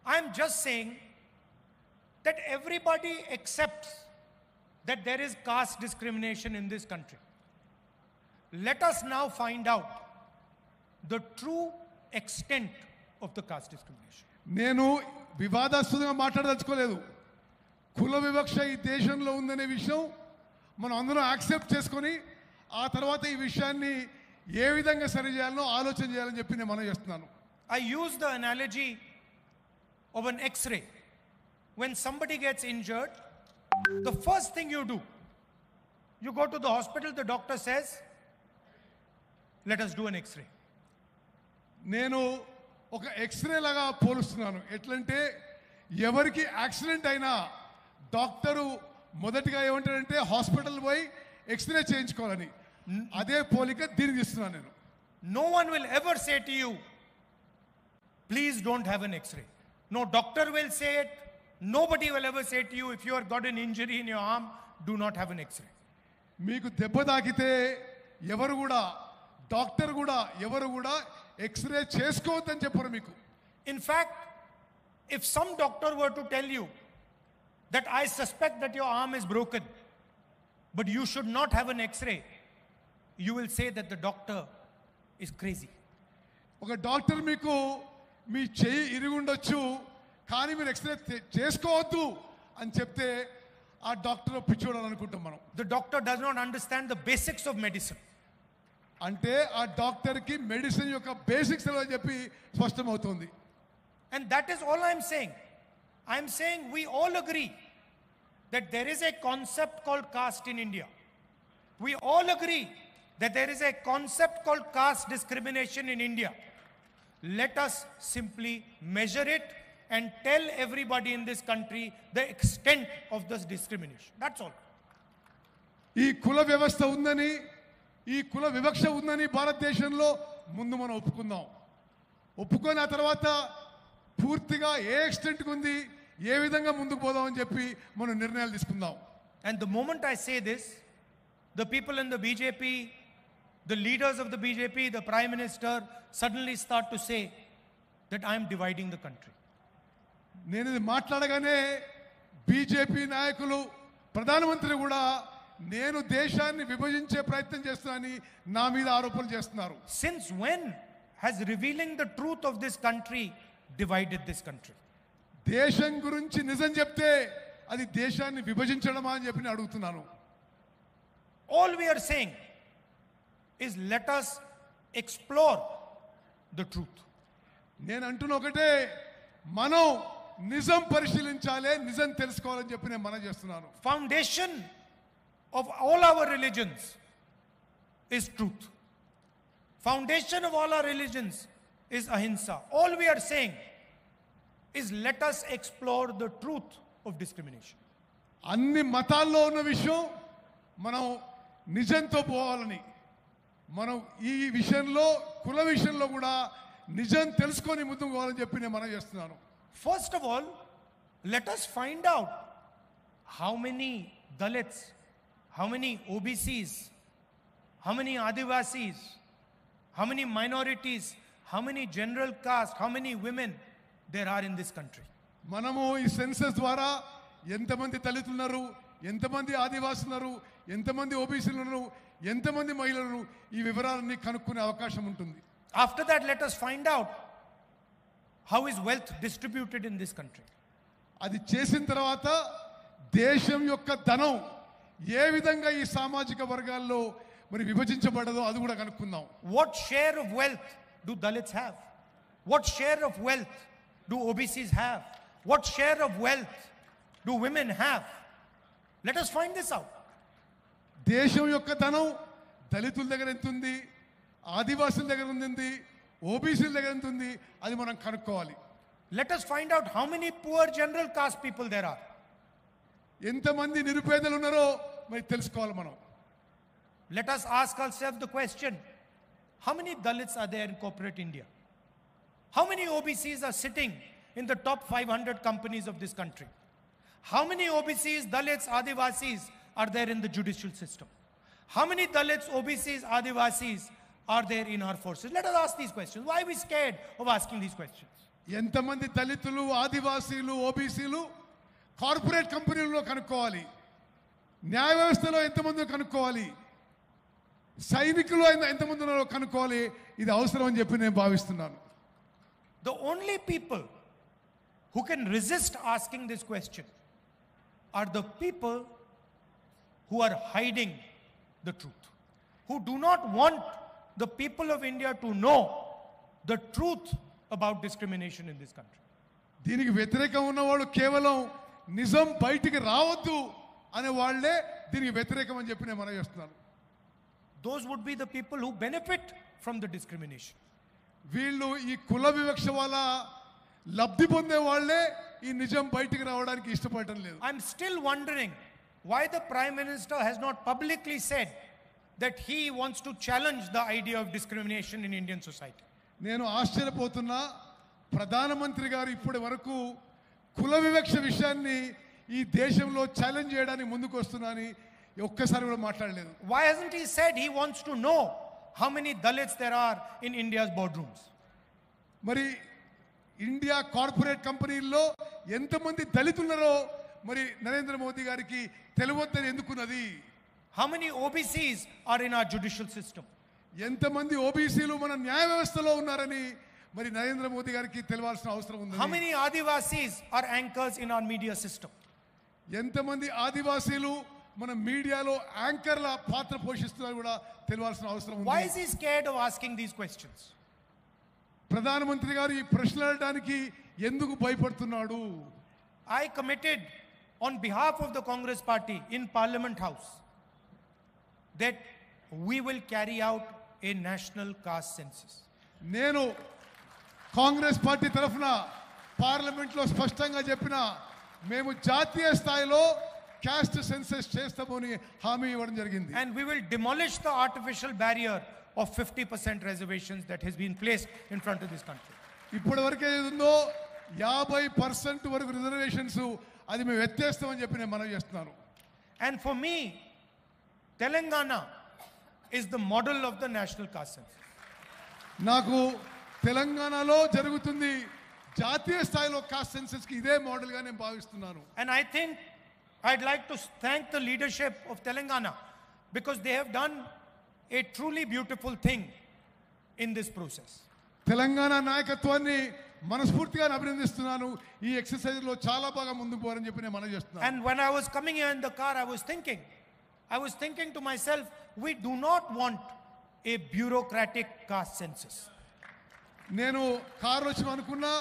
I'm just saying that everybody accepts that there is caste discrimination in this country. Let us now find out the true extent of the caste discrimination. నేను వివాదాస్పదంగా మాట్లాడదలుచుకోలేదు. కుల వివక్ష ఈ దేశంలో ఉందనే విషయం మనం అందరం యాక్సెప్ట్ చేసుకొని ఆ తర్వాత ఈ విషయాన్ని ఏ విధంగా సరిచేయాలో ఆలోచన చేయాలని చెప్పి నేను మనం చేస్తున్నాను. I use the analogy of an X-ray. When somebody gets injured, the first thing you do, you go to the hospital, the doctor says, let us do an X-ray. నేను ఒక ఎక్స్రే లాగా పోలుస్తున్నాను. ఎట్లంటే ఎవరికి యాక్సిడెంట్ అయినా doctor మొదటిగా ఏమంటారంటే hospital పోయి x ray చేయించుకోవాలని. అదే పోలిక దీనికి ఇస్తున్నాను నేను. No one will ever say to you, please don't have an X-ray. No doctor will say it. Nobody will ever say to you, if you have got an injury in your arm, do not have an X-ray. మీకు దెబ్బ తాకితే ఎవరు కూడా doctor కూడా ఎవరు కూడా x ray చేసుకోవద్దని చెప్పరు మీకు. In fact, if some doctor were to tell you that I suspect that your arm is broken, but you should not have an X-ray, you will say that the doctor is crazy. ఒక doctor మీకు మీ చెయ్యి ఇరుగుండొచ్చు కానీ మీరు x ray చేసుకోవద్దు అని చెప్తే ఆ doctor పిచ్చోడని అనుకుంటాం మనం. The doctor does not understand the basics of medicine. అంటే ఆ డాక్టర్కి మెడిసిన్ యొక్క బేసిక్స్ అని చెప్పి స్పష్టమవుతుంది. And that is all I'm saying. I'm saying we all agree that there is a concept called caste in India. We all agree that there is a concept called caste discrimination in India. Let us simply measure it and tell everybody in this country the extent of this discrimination. That's all. ఈ కుల వ్యవస్థ ఉందని ఈ కుల వివక్ష ఉందని భారతదేశంలో ముందు మనం ఒప్పుకుందాం. ఒప్పుకొని ఆ తర్వాత పూర్తిగా ఏ ఎక్స్టెంట్కి ఉంది ఏ విధంగా ముందుకు పోదామని చెప్పి మనం నిర్ణయాలు తీసుకుందాం. And the moment I say this, the people in the BJP, the leaders of the BJP, the Prime Minister suddenly start to say that I am dividing the country. నేను ఇది మాట్లాడగానే బీజేపీ నాయకులు ప్రధానమంత్రి కూడా నేను దేశాన్ని విభజించే ప్రయత్నం చేస్తున్నానని నా మీద ఆరోపణలు చేస్తున్నారు. Since when has revealing the truth of this country divided this country? దేశం గురించి నిజం చెప్తే అది దేశాన్ని విభజించడమా అని చెప్పి నేను అడుగుతున్నాను. All we are saying is let us explore the truth. నేను అంటున్న ఒకటే, మనం నిజం పరిశీలించాలి, నిజం తెలుసుకోవాలని చెప్పి నేను మనం చేస్తున్నాను. Foundation of all our religions is truth. Foundation of all our religions is ahimsa. All we are saying is let us explore the truth of discrimination. అన్ని మతాల్లో ఉన్న విషయం మనం నిజంతో పోవాలని, మనం ఈ విషయంలో కుల విషయంలో కూడా నిజం తెలుసుకొని ముందుకు పోవాలని చెప్పి నేను మనం చేస్తున్నాను. First of all, let us find out how many Dalits, how many OBCs, how many Adivasis, how many minorities, how many general caste, how many women there are in this country. మనము ఈ census ద్వారా ఎంతమంది దళితులు ఉన్నారు, ఎంతమంది ఆదివాసులు ఉన్నారు, ఎంతమంది ఓబీసీలు ఉన్నారు, ఎంతమంది మహిళలు, ఈ వివరాలన్నీ కనుక్కునే అవకాశం ఉంటుంది. After that, let us find out how is wealth distributed in this country. అది చేసిన తర్వాత దేశం యొక్క ధనం ఏ విధంగా ఈ సామాజిక వర్గాల్లో మరి విభజించబడదో అది కూడా కనుక్కుందాం. What share of wealth do Dalits have? What share of wealth do OBCs have? What share of wealth do women have? Let us find this out. దేశం యొక్క ధనం దళితుల దగ్గర ఎంత ఉంది, ఆదివాసుల దగ్గర ఉంది, ఓబీసీల దగ్గర ఎంత ఉంది, అది మనం కనుక్కోవాలి. Let us find out how many poor general caste people there are. ఎంతమంది నిరుపేదలు ఉన్నారో మరి తెలుసుకోవాలి మనం. Let us ask ourselves the question, how many Dalits are there in corporate India? How many OBCs are sitting in the top 500 companies of this country? How many OBCs, Dalits, Adivasis are there in the judicial system? How many Dalits, OBCs, Adivasis are there in our forces? Let us ask these questions. Why are we scared of asking these questions? ఎంతమంది దళితులు, ఆదివాసీలు, ఓబీసీలు corporate కంపెనీల్లో కనుక్కోవాలి, న్యాయ వ్యవస్థలో ఎంతమంది కనుక్కోవాలి, సైనికులు ఎంతమంది ఉన్నారో కనుక్కోవాలి. ఇది అవసరం అని చెప్పి నేను భావిస్తున్నాను. The only people who can resist asking this question are the people who are hiding the truth, who do not want the people of India to know the truth about discrimination in this country. దీనికి వ్యతిరేకం ఉన్నవాళ్ళు కేవలం నిజం బయటికి రావద్దు అనే వాళ్ళే దీనికి వ్యతిరేకం అని చెప్పి నేను మనం చేస్తున్నాను. Those would be the people who benefit from the discrimination. వీళ్ళు ఈ కుల వివక్ష వల్ల లబ్ధి పొందే వాళ్ళే ఈ నిజం బయటికి రావడానికి ఇష్టపడటం లేదు. I'm still wondering why the Prime Minister has not publicly said that he wants to challenge the idea of discrimination in Indian society. నేను ఆశ్చర్యపోతున్నా, ప్రధానమంత్రి గారు ఇప్పటి వరకు కుల వివక్ష విషయాన్ని ఈ దేశంలో ఛాలెంజ్ చేయడానికి ముందుకు వస్తున్నానని ఒక్కసారి కూడా మాట్లాడలేదు. Why hasn't he said he wants to know how many Dalits there are in India's boardrooms? మరి ఇండియా కార్పొరేట్ కంపెనీల్లో ఎంతమంది దళితులున్నారో మరి నరేంద్ర మోదీ గారికి తెలియవద్దని ఎందుకున్నది? How many OBCs are in our judicial system? ఎంతమంది ఓబీసీలు మన న్యాయ వ్యవస్థలో ఉన్నారని మరి నరేంద్ర మోదీ గారికి తెలియాల్సిన అవసరం ఉంది. How many Adivasis are anchors in our media system? ఎంతమంది ఆదివాసీలు మన మీడియాలో యాంకర్ల పాత్ర పోషిస్తున్నారు కూడా తెలియాల్సిన అవసరం ఉంది. Why is he scared of asking these questions? ప్రధానమంత్రి గారు ఈ ప్రశ్నలు అడగడానికి ఎందుకు భయపడుతున్నాడు? I committed on behalf of the Congress party in Parliament House that we will carry out a national caste census. నేను కాంగ్రెస్ పార్టీ తరఫున పార్లమెంట్లో స్పష్టంగా చెప్పిన మేము జాతీయ స్థాయిలో క్యాస్ట్ సెన్సస్ చేస్తామని హామీ ఇవ్వడం జరిగింది. And we will demolish the artificial barrier of 50% reservations that has been placed in front of this country. ఇప్పటి వరకు ఏది ఉందో 50% వరకు రిజర్వేషన్స్ అది మేము ఎత్తేస్తామని చెప్పి నేను మనవి చేస్తున్నాను. And for me, Telangana is the model of the national caste census. నాకు తెలంగాణలో జరుగుతుంది జాతీయ స్థాయిలో కాస్ట్ సెన్సస్ కి ఇదే మోడల్ గా నేను భావిస్తున్నాను. And I think I'd like to thank the leadership of Telangana because they have done a truly beautiful thing in this process. Telangana నాయకత్వాన్ని మనస్ఫూర్తిగా అభినందిస్తున్నాను. ఈ ఎక్సర్సైజ్ లో చాలా బాగా ముందుకు పోవాలని చెప్పి నేను మనవి చేస్తున్నాను. And when I was coming here in the car, I was thinking to myself, we do not want a bureaucratic caste census. నేను కారు వచ్చి అనుకున్నా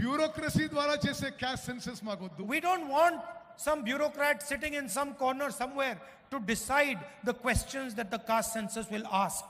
బ్యూరోక్రసీ ద్వారా చేసే క్యాస్ట్ సెన్సస్ మాకొద్దు. We don't want some bureaucrat sitting in some corner somewhere to decide the questions that the caste census will ask.